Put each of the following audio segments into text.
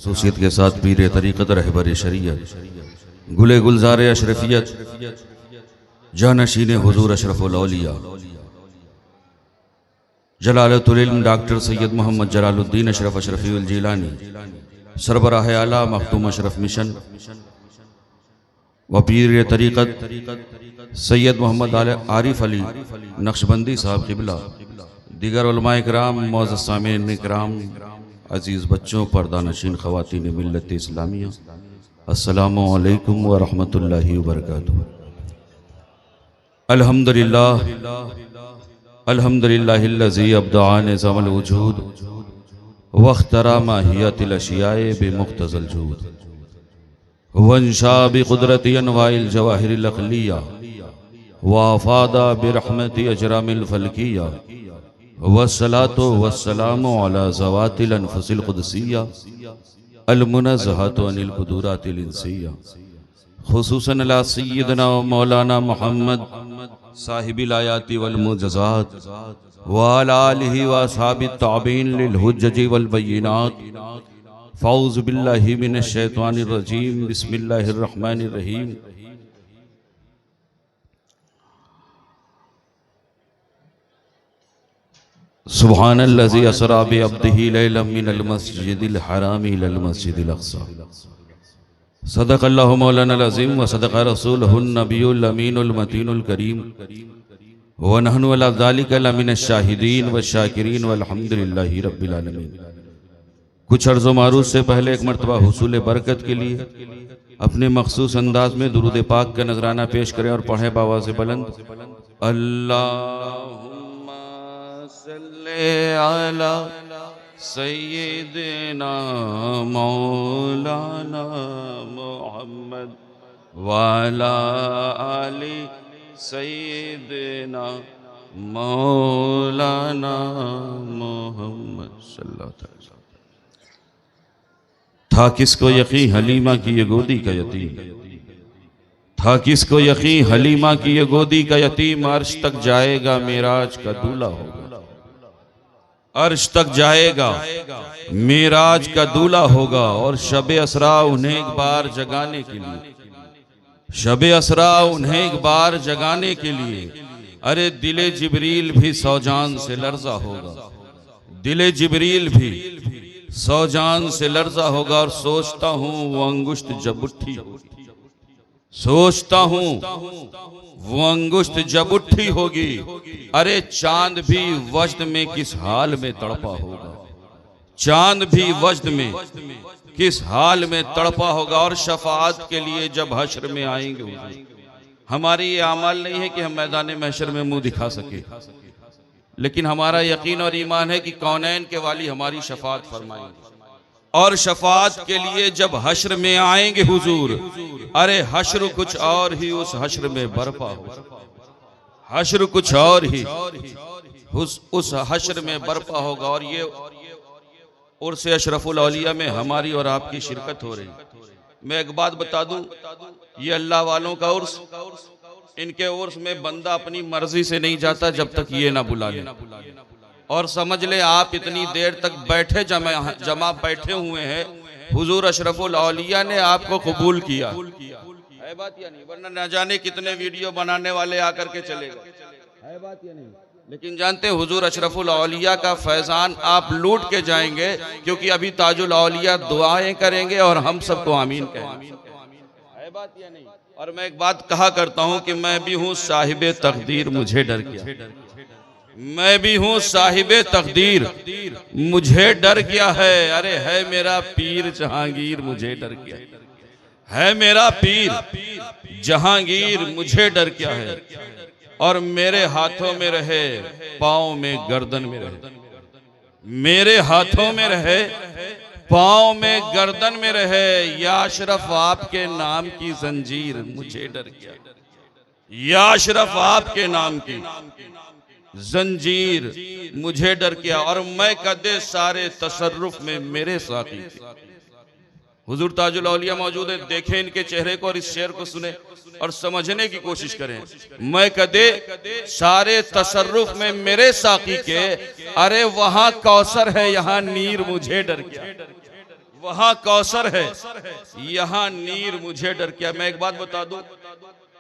खसूसियत के साथ पीर तरीक़त रहबर शरीयत गुले गुलजार अशरफियत जानशीन हुजूर अशरफुल औलिया जलालतुल इल्म डॉक्टर सैयद मोहम्मद जलालुद्दीन अशरफ अशरफी जिलानी सरबराह आला मखदूम अशरफ मिशन व पीर तरीक़त सैयद मोहम्मद आरिफ अली नक्शबंदी साहब क़िबला दीगर उलमाए किराम मौज़्ज़ज़ सामीन इकराम अज़ीज़ बच्चों पर्दानशीन ख़वातीन मिल्लत इस्लामिया अस्सलामु अलैकुम व रहमतुल्लाहि व बरकातुहू। अल्हम्दुलिल्लाह अल्हम्दुलिल्लाहिल्लज़ी अब्दअ निज़ामल वजूद वख्तरा माहियतिल अशियाए बिमुख्तज़ल जूद वंशा बिक़ुदरति अनवाइल जवाहिरिल अक़लिया वअफ़ादा बिरहमति अजरामिल फ़ल्किया वस्सलातु वस्सलामु अला ज़वातिल अनफुसिल क़ुदसिया अल मुनज़्ज़हतु अनिल क़ुदूरातिल इंसिया खुसूसन अला सय्यिदना व मौलाना मुहम्मद साहिबिल आयाति वल मुअज़्ज़ज़ात व अला आलिहि व अस्हाबित ताबीन लिल हुज्जति वल बय्यिनात। फ़ौज़ु बिल्लाहि मिनश शैतानिर रजीम बिस्मिल्लाहिर रहमानिर रहीम। सुब्हानल्लज़ी असरा बि अब्दिही लैलन मिनल मस्जिदिल हराम इलल मस्जिदिल अक़सा। सदक़ल्लाहु मौलाना अज़ीम व सदक़ रसूलुहुन नबियुल अमीनुल मतीनुल करीम व नहनु अला ज़ालिका लमिनश शाहिदीन व शाकिरीन वल्हम्दुलिल्लाहि रब्बिल आलमीन। कुछ अर्ज़ व मारूफ़ से पहले एक मरतबा हुसूल बरकत के लिए अपने मखसूस अंदाज में दुरूद पाक का नजराना पेश करें और पढ़ें बावाज़ बुलंद अल्लाहुम्मा सल्ले अला सय्यिदिना मौलाना मुहम्मद व अला आलि सय्यिदिना मौलाना मुहम्मद सल्लल्लाहु अलैहि वसल्लम। था किसको यकीन हलीमा की ये गोदी का यतीम, था किसको यकीन हलीमा की ये गोदी का यतीम अर्श तक जाएगा मेराज का दूल्हा होगा, अर्श तक जाएगा मेराज का दूल्हा होगा। और शबे असरा उन्हें एक बार जगाने के लिए, शबे असरा उन्हें एक बार जगाने के लिए अरे दिले जिब्रील भी सौजान से लर्जा होगा, दिले जिब्रील भी सौजान से लर्जा होगा। और सोचता हूँ वो अंगुश्त जब उठी, सोचता हूँ वो अंगुश्त जब उठी होगी अरे चांद भी वजद में किस हाल में तड़पा होगा, चांद भी वजद में किस हाल में तड़पा होगा। और शफाअत के लिए जब हश्र में आएंगे, हमारी ये आमाल नहीं है कि हम मैदान महशर में मुंह दिखा सके, लेकिन हमारा यकीन और ईमान है कि कौनैन के वाली हमारी शफाअत फरमाएंगे। और शफाअत के लिए जब हश्र में आएंगे हुजूर, अरे हश्र कुछ और ही उस हश्र में बर्पा हो, हश्र कुछ और ही उस हश्र में बर्पा होगा। और ये उर्स अशरफुल औलिया में हमारी और आपकी शिरकत हो रही। मैं एक बात बता दूं, ये अल्लाह वालों का उर्स, इनके उर्स में बंदा अपनी मर्जी से नहीं जाता जब तक ये ना बुला ले। और समझ ले आप इतनी देर तक बैठे जमा बैठे हुए हैं, हुजूर अशरफुल औलिया ने आपको कबूल किया है बात या नहीं? वरना न जाने कितने वीडियो बनाने वाले आकर के चले गए, है बात या नहीं? लेकिन जानते हैं हुजूर अशरफुल औलिया का फैजान आप लूट के जाएंगे, क्योंकि अभी ताजुल औलिया दुआएं करेंगे और हम सबको आमीन कहेंगे, है बात या नहीं? और मैं एक बात कहा करता हूं कि मैं भी हूं साहिबे तकदीर, मुझे डर क्या, मैं भी हूं साहिबे तकदीर, मुझे डर क्या है। अरे है मेरा पीर जहांगीर, मुझे डर क्या है, मेरा पीर जहांगीर, मुझे डर क्या है। और मेरे हाथों में रहे, पाँव में गर्दन में रहे, मेरे हाथों में रहे, पाँव में गर्दन में रहे, या अशरफ आपके नाम की जंजीर, मुझे डर क्या, या अशरफ आपके नाम की जंजीर, मुझे डर क्या। और मैं कदे सारे तसर्रुफ में मेरे साथी थे। हुजूर ताजुल औलिया मौजूद है, देखें इनके चेहरे को और इस शेर को सुने और समझने की कोशिश करें। मैं कदे सारे तसर्रुफ में मेरे साकी के, अरे वहां कौसर है यहाँ नीर, मुझे डर क्या, वहां कौसर है, यहाँ नीर मुझे डर क्या। मैं एक बात बता दूं,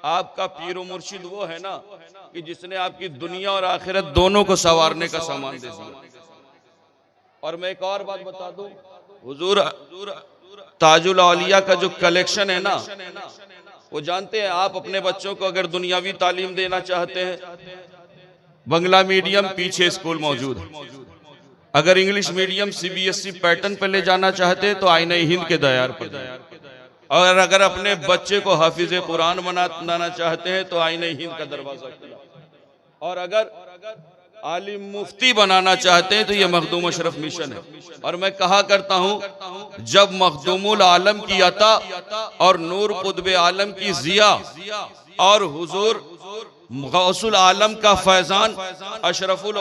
आपका पीरो मुर्शिद वो है ना कि जिसने आपकी दुनिया और आखिरत दोनों को संवारने का सामान दे दिया। और मैं एक और बात बता दूं, हुजूर ताजुल औलिया का जो कलेक्शन है ना, वो जानते हैं आप अपने बच्चों को अगर दुनियावी तालीम देना चाहते हैं, बंगला मीडियम पीछे स्कूल मौजूद है। अगर इंग्लिश मीडियम CBSE पैटर्न पर ले जाना चाहते हैं तो आईने हिंद के दयार पर जाए। और अगर अपने बच्चे को हाफिज कुरान बनाना चाहते हैं तो आईने हिंद का दरवाजा खुला। और अगर आलिम मुफ्ती बनाना चाहते हैं तो ये मखदूम अशरफ मिशन है। और मैं कहा करता हूं, जब मखदूमुल आलम की अता और नूर कुतुब आलम की जिया और हुजूर गौसुल आलम का फैजान, अशरफुल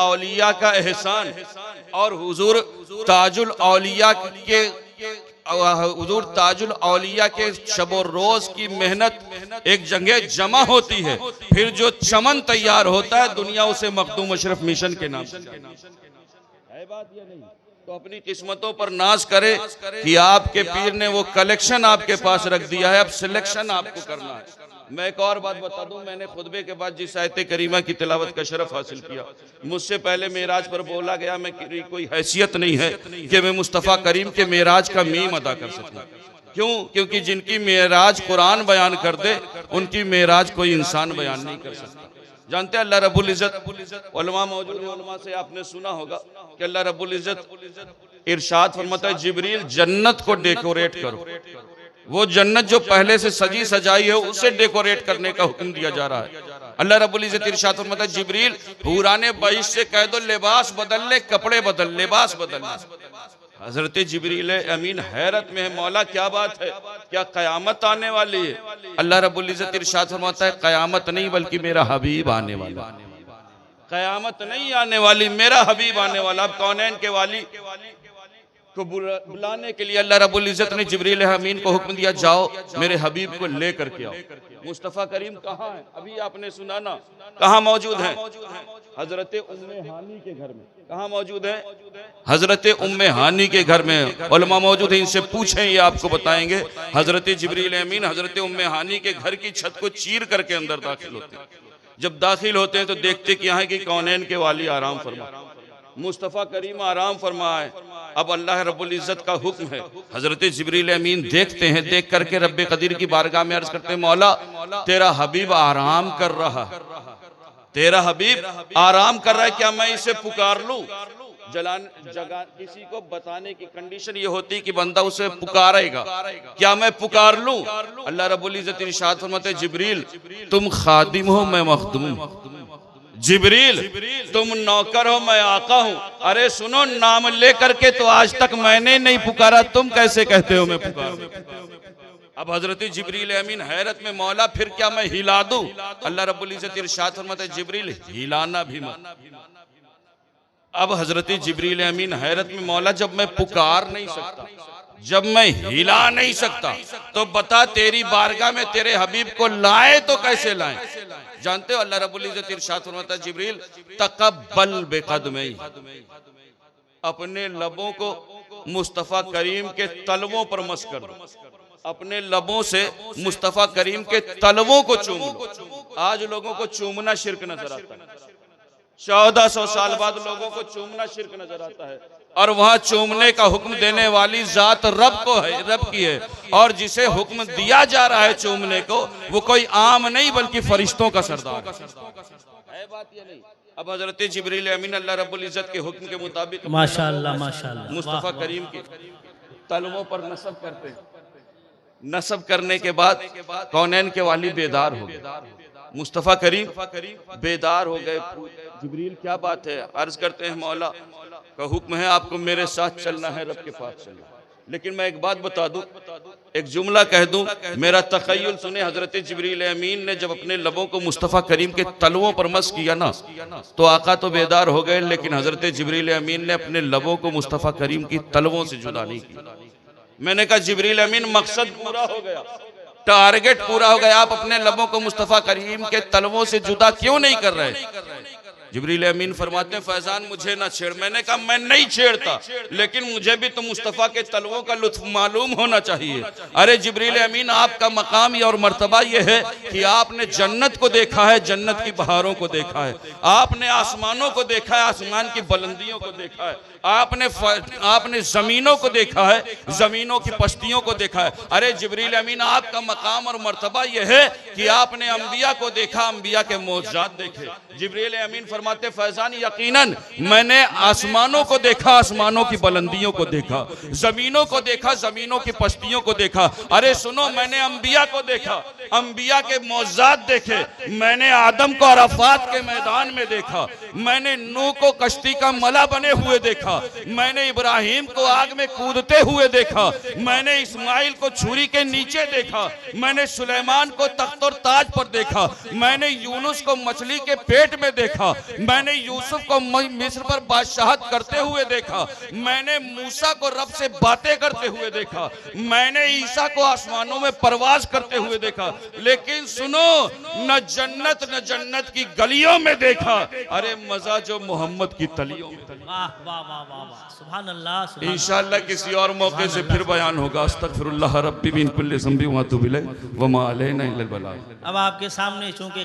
औलिया का एहसान और हुजूर ताजुल औलिया के हुजूर ताजुल औलिया के शबो रोज की मेहनत एक जगह जमा होती है, फिर जो चमन तैयार होता है दुनिया उसे मखदूम अशरफ मिशन के नाम से है। बात ये नहीं तो अपनी किस्मतों पर नाज करे कि आपके पीर ने वो कलेक्शन आपके पास रख दिया है, अब सिलेक्शन आपको करना है। मैं एक और बात बता दूं, मैंने खुतबे के बाद जिस आयत करीमा की तिलावत का शरफ हासिल किया, मुझसे पहले मेराज पर बोला गया मैं कोई हैसियत नहीं है कि मैं मुस्तफ़ा करीम के मेराज का मीम अदा कर सकूं। क्यों? क्योंकि जिनकी मेराज कुरान बयान कर दे उनकी मेराज कोई इंसान बयान नहीं कर सकता। जानते हैं अल्लाह रब्बुल इज्जत, उलमा मौजूद है, उलमा से आपने सुना होगा कि अल्लाह रब्बुल इज्जत इरशाद फरमाता है, जिब्रील जन्नत को डेकोरेट करो। वो जन्नत जो पहले से सजी सजाई है उसे डेकोरेट करने का हुक्म दिया जा रहा है। अल्लाह रब्बुल इज्जत इरशाद फरमाता है, जिब्रील हुराने बहिश से कह दो लिबास बदल ले, कपड़े बदल, लिबास बदल ले। हजरत जिब्रील अमीन हैरत में है, मौला क्या बात है, क्या कयामत आने वाली है? अल्लाह रब्बुल इज्जत इरशाद फरमाता है, कयामत नहीं बल्कि मेरा हबीब आने वाला। कयामत नहीं आने वाली, मेरा हबीब आने वाला। अब कौनैन के वाली को बुलाने के लिए अल्लाह रब्बुल इज्जत ने जिब्रील अमीन को हुक्म दिया, जाओ मेरे हबीब को लेकर के आओ। मुस्तफ़ा करीम कहाँ है? अभी आपने सुना ना, कहाँ मौजूद है? हजरत उम्मे हानी के घर में। कहाँ मौजूद है? हजरत उम्मे हानी के घर में। उलमा मौजूद है, इनसे पूछें, ये आपको बताएंगे। हजरत जिब्रील अमीन हजरत उम्मे हानी के घर की छत को चीर करके अंदर दाखिल होते हैं। जब दाखिल होते हैं तो देखते कि यहाँ की कौनैन के वाली आराम फरमा, मुस्तफ़ा करीम आराम फरमाए। अब अल्लाह रब्बुल इज्जत का हुक्म है, हजरत जिब्रील अमीन देखते हैं, देख करके रब्बे कदीर की बारगाह में अर्ज करते हैं, मौला तेरा हबीब आराम कर रहा, तेरा हबीब आराम कर रहा है, क्या मैं इसे पुकार लूं? किसी को बताने की कंडीशन ये होती कि बंदा उसे पुकारेगा, क्या मैं पुकार लूं? अल्लाह रब्बुल इज्जत इरशाद फरमाते हैं, जिब्रील तुम खादिम हो मैं मखदूम, जिब्रील तुम नौकर हो मैं आका हूं। अरे सुनो, नाम लेकर के तो आज तक मैंने नहीं पुकारा, तुम कैसे कहते हो मैं पुकार? अब हजरत जिब्रील अमीन हैरत में, मौला फिर क्या मैं हिला दूं? अल्लाह रब्बुल इज्जत इरशाद फरमाते हैं, जिब्रील हिलाना भी मत। अब हजरत जिब्रील अमीन हैरत में, मौला जब मैं पुकार नहीं सकता, जब मैं हिला नहीं सकता, तो बता तेरी बारगाह में तेरे हबीब को लाए तो कैसे लाएं? जानते हो अल्लाह रब्बुल इज्जत इरशाद फरमाता है, जिब्रील तकब्बल बेकदमै, अपने लबों को मुस्तफ़ा करीम के तलवों पर मस कर दो, अपने लबों से मुस्तफ़ा करीम के तलवों को चूम लो। आज लोगों को चूमना शिर्क नजर आता है, 1400 साल बाद लोगों को चूमना शिर्क नजर आता है। और वहां चूमने का हुक्म देने वाली जात रब को है, रब की है। और जिसे हुक्म दिया जा रहा है चूमने को, वो कोई आम नहीं बल्कि फरिश्तों का सरदार है। बात ये नहीं। अब हजरत जिब्रील अमीन अल्लाह रब्बुल इज्जत के हुक्म के मुताबिक माशाअल्लाह माशाअल्लाह मुस्तफ़ा करीम के तलवों पर नसब करते हैं। नसब करने के बाद कौनैन के वाली बेदार हो गए, मुस्तफ़ा करीम बेदार हो गए। जिब्रील क्या बात है? अर्ज करते हैं, मौला का हुक्म है आपको मेरे साथ चलना है, रब के पास चलना। लेकिन मैं एक बात बता दूं, एक जुमला कह दूं, मेरा तखय्युल सुने। हजरत जिब्रील अमीन ने जब अपने लबों को मुस्तफ़ा करीम के तलवों पर मस किया ना, तो आका तो बेदार हो गए, लेकिन हजरत जिब्रील अमीन ने अपने लबों को मुस्तफ़ा करीम की तलवों से जुदा नहीं किया। मैंने कहा जिब्रील अमीन मकसद पूरा हो गया, टारगेट पूरा हो गया, आप अपने लबों को मुस्तफ़ा करीम के तलवों से जुदा क्यों नहीं कर रहे? जिब्रील अमीन फरमाते हैं फैजान मुझे ना छेड़। मैंने कहा मैं नहीं छेड़ता, लेकिन मुझे भी तो मुस्तफ़ा के तलवों का लुत्फ मालूम होना चाहिए। अरे जिब्रील अमीन आपका मकाम और मर्तबा ये है कि आपने जन्नत को देखा है, जन्नत की बहारों को देखा है, आपने आसमानों को देखा है, आसमान की बुलंदियों को देखा है, आपने जमीनों को देखा है, जमीनों की पश्तियों को देखा है। अरे जिब्रील अमीन आपका मकाम और मर्तबा यह है कि आपने अंबिया को देखा, अंबिया के मौजज़ात देखे। जिब्रील अमीन फरमाते फैजान यकीनन मैंने आसमानों को देखा, आसमानों की बुलंदियों को देखा, जमीनों को देखा, जमीनों की पश्तियों को देखा। अरे सुनो, मैंने अंबिया को देखा, अंबिया के मौजज़ात देखे, मैंने आदम को अराफात के मैदान में देखा, मैंने नूह को कश्ती का मला बने हुए देखा, मैंने इब्राहिम को आग में कूदते हुए देखा, मैंने इस्माइल को छुरी के नीचे देखा, मैंने सुलेमान को तख्त और ताज पर देखा, मैंने यूनुस को मछली के पेट में देखा, मैंने यूसुफ को मिस्र पर बादशाहत करते हुए देखा, मैंने मूसा को रब से बातें करते हुए देखा, मैंने ईसा को आसमानों में परवाज करते हुए देखा। लेकिन सुनो, न जन्नत की गलियों में देखा, अरे मजा जो मोहम्मद की तलियों में। वाह वाह वाह वाह वाह, सुभान अल्लाह, सुभान इंशाअल्लाह किसी और मौके से फिर बयान होगा। अस्तगफिरुल्लाह रब्बी मिन कुल्ली ज़ंबि व अतूबु इलैह व मा अलैना इल्लल बलाग। अब आपके सामने चूंकि